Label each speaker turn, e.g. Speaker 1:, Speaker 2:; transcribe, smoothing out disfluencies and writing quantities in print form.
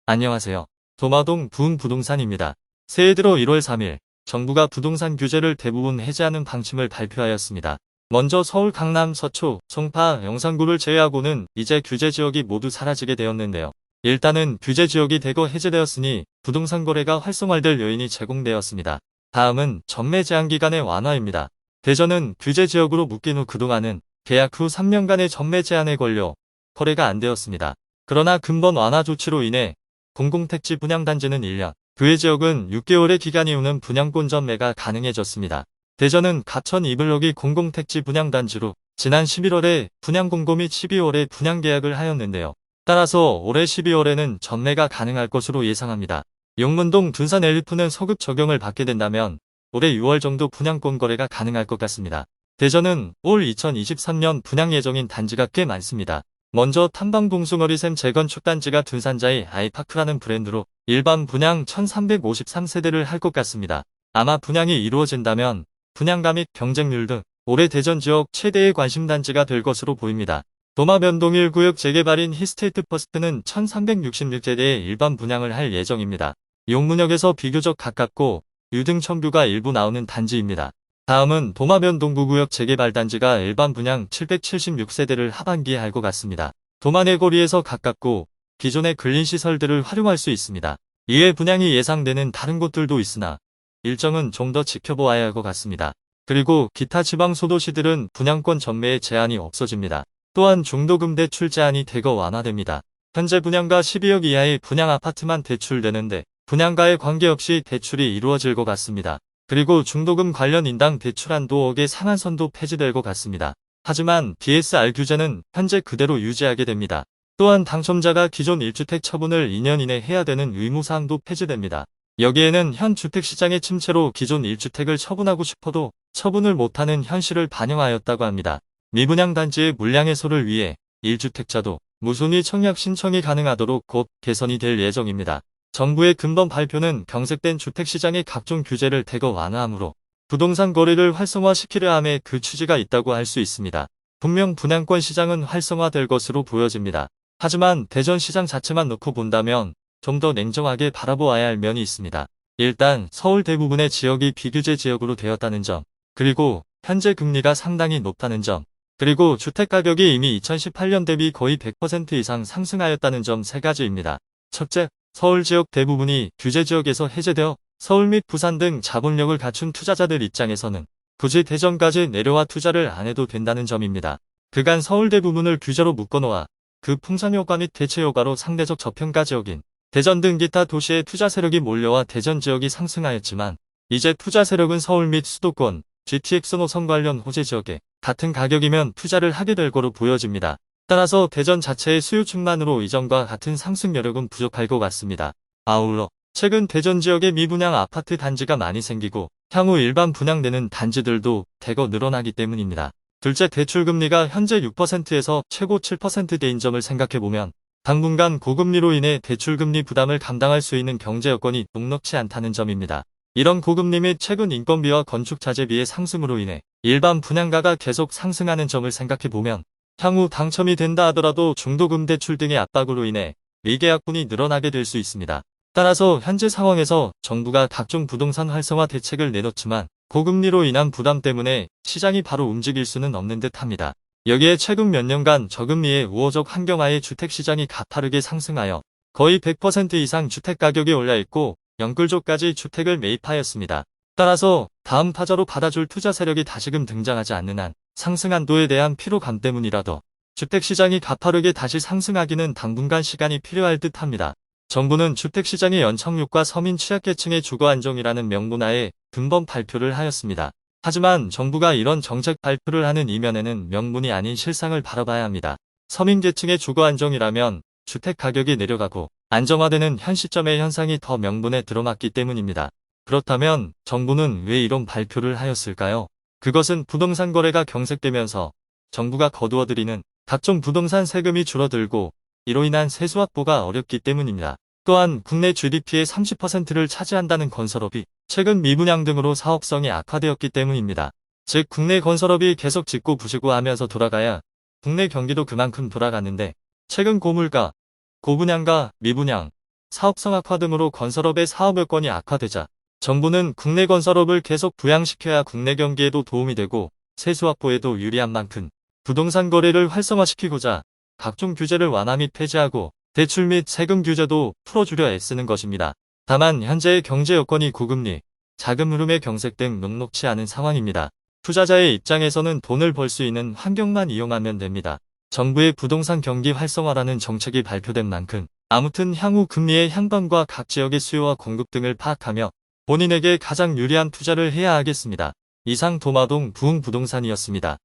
Speaker 1: 안녕하세요. 도마동 부흥부동산입니다. 새해 들어 1월 3일 정부가 부동산 규제를 대부분 해제하는 방침을 발표하였습니다. 먼저 서울 강남 서초, 송파, 영산구를 제외하고는 이제 규제 지역이 모두 사라지게 되었는데요. 일단은 규제 지역이 대거 해제되었으니 부동산 거래가 활성화될 요인이 제공되었습니다. 다음은 전매 제한 기간의 완화입니다. 대전은 규제 지역으로 묶인 후 그동안은 계약 후 3년간의 전매 제한에 걸려 거래가 안 되었습니다. 그러나 근본 완화 조치로 인해 공공택지 분양단지는 1년, 교외 지역은 6개월의 기간 이후는 분양권 전매가 가능해졌습니다. 대전은 가천 2블록이 공공택지 분양단지로 지난 11월에 분양공고 및 12월에 분양계약을 하였는데요. 따라서 올해 12월에는 전매가 가능할 것으로 예상합니다. 용문동 둔산 엘리프는 소급 적용을 받게 된다면 올해 6월 정도 분양권 거래가 가능할 것 같습니다. 대전은 올 2023년 분양 예정인 단지가 꽤 많습니다. 먼저 탐방봉숭어리샘 재건축 단지가 둔산자이 아이파크라는 브랜드로 일반 분양 1353세대를 할 것 같습니다. 아마 분양이 이루어진다면 분양가 및 경쟁률 등 올해 대전 지역 최대의 관심단지가 될 것으로 보입니다. 도마변동 1구역 재개발인 히스테이트 퍼스트는 1366세대의 일반 분양을 할 예정입니다. 용문역에서 비교적 가깝고 유등천뷰가 일부 나오는 단지입니다. 다음은 도마변동 9구역 재개발 단지가 일반 분양 776세대를 하반기에 할 것 같습니다. 도마내거리에서 가깝고 기존의 근린시설들을 활용할 수 있습니다. 이외 분양이 예상되는 다른 곳들도 있으나 일정은 좀 더 지켜보아야 할 것 같습니다. 그리고 기타 지방 소도시들은 분양권 전매에 제한이 없어집니다. 또한 중도금 대출 제한이 대거 완화됩니다. 현재 분양가 12억 이하의 분양 아파트만 대출되는데 분양가에 관계없이 대출이 이루어질 것 같습니다. 그리고 중도금 관련 인당 대출 한도 5억의 상한선도 폐지될 것 같습니다. 하지만 DSR 규제는 현재 그대로 유지하게 됩니다. 또한 당첨자가 기존 1주택 처분을 2년 이내 해야 되는 의무사항도 폐지됩니다. 여기에는 현 주택시장의 침체로 기존 1주택을 처분하고 싶어도 처분을 못하는 현실을 반영하였다고 합니다. 미분양 단지의 물량 해소를 위해 1주택자도 무순위 청약 신청이 가능하도록 곧 개선이 될 예정입니다. 정부의 근본 발표는 경색된 주택시장의 각종 규제를 대거 완화하므로 부동산 거래를 활성화시키려 함에 그 취지가 있다고 할 수 있습니다. 분명 분양권 시장은 활성화될 것으로 보여집니다. 하지만 대전시장 자체만 놓고 본다면 좀 더 냉정하게 바라보아야 할 면이 있습니다. 일단 서울 대부분의 지역이 비규제 지역으로 되었다는 점, 그리고 현재 금리가 상당히 높다는 점, 그리고 주택가격이 이미 2018년 대비 거의 100% 이상 상승하였다는 점 세 가지입니다. 첫째, 서울 지역 대부분이 규제 지역에서 해제되어 서울 및 부산 등 자본력을 갖춘 투자자들 입장에서는 굳이 대전까지 내려와 투자를 안 해도 된다는 점입니다. 그간 서울 대부분을 규제로 묶어놓아 그 풍산효과 및 대체효과로 상대적 저평가 지역인 대전 등 기타 도시의 투자 세력이 몰려와 대전 지역이 상승하였지만 이제 투자 세력은 서울 및 수도권, GTX 노선 관련 호재 지역에 같은 가격이면 투자를 하게 될 거로 보여집니다. 따라서 대전 자체의 수요층만으로 이전과 같은 상승 여력은 부족할 것 같습니다. 아울러 최근 대전 지역에 미분양 아파트 단지가 많이 생기고 향후 일반 분양되는 단지들도 대거 늘어나기 때문입니다. 둘째, 대출금리가 현재 6%에서 최고 7%대인 점을 생각해보면 당분간 고금리로 인해 대출금리 부담을 감당할 수 있는 경제 여건이 녹록치 않다는 점입니다. 이런 고금리 및 최근 인건비와 건축자재비의 상승으로 인해 일반 분양가가 계속 상승하는 점을 생각해보면 향후 당첨이 된다 하더라도 중도금 대출 등의 압박으로 인해 미계약분이 늘어나게 될 수 있습니다. 따라서 현재 상황에서 정부가 각종 부동산 활성화 대책을 내놓지만 고금리로 인한 부담 때문에 시장이 바로 움직일 수는 없는 듯합니다. 여기에 최근 몇 년간 저금리의 우호적 환경하에 주택시장이 가파르게 상승하여 거의 100% 이상 주택가격이 올라있고 영끌족까지 주택을 매입하였습니다. 따라서 다음 타자로 받아줄 투자 세력이 다시금 등장하지 않는 한 상승 한도에 대한 피로감 때문이라도 주택시장이 가파르게 다시 상승하기는 당분간 시간이 필요할 듯합니다. 정부는 주택시장의 연착륙과 서민 취약계층의 주거 안정이라는 명분하에 근본 발표를 하였습니다. 하지만 정부가 이런 정책 발표를 하는 이면에는 명분이 아닌 실상을 바라봐야 합니다. 서민계층의 주거 안정이라면 주택 가격이 내려가고 안정화되는 현 시점의 현상이 더 명분에 들어맞기 때문입니다. 그렇다면 정부는 왜 이런 발표를 하였을까요? 그것은 부동산 거래가 경색되면서 정부가 거두어들이는 각종 부동산 세금이 줄어들고 이로 인한 세수 확보가 어렵기 때문입니다. 또한 국내 GDP의 30%를 차지한다는 건설업이 최근 미분양 등으로 사업성이 악화되었기 때문입니다. 즉 국내 건설업이 계속 짓고 부수고 하면서 돌아가야 국내 경기도 그만큼 돌아갔는데 최근 고물가, 고분양가, 미분양, 사업성 악화 등으로 건설업의 사업 여건이 악화되자 정부는 국내 건설업을 계속 부양시켜야 국내 경기에도 도움이 되고 세수 확보에도 유리한 만큼 부동산 거래를 활성화시키고자 각종 규제를 완화 및 폐지하고 대출 및 세금 규제도 풀어주려 애쓰는 것입니다. 다만 현재의 경제 여건이 고금리, 자금 흐름의 경색 등 녹록치 않은 상황입니다. 투자자의 입장에서는 돈을 벌 수 있는 환경만 이용하면 됩니다. 정부의 부동산 경기 활성화라는 정책이 발표된 만큼 아무튼 향후 금리의 향방과 각 지역의 수요와 공급 등을 파악하며 본인에게 가장 유리한 투자를 해야 하겠습니다. 이상 도마동 부흥부동산이었습니다.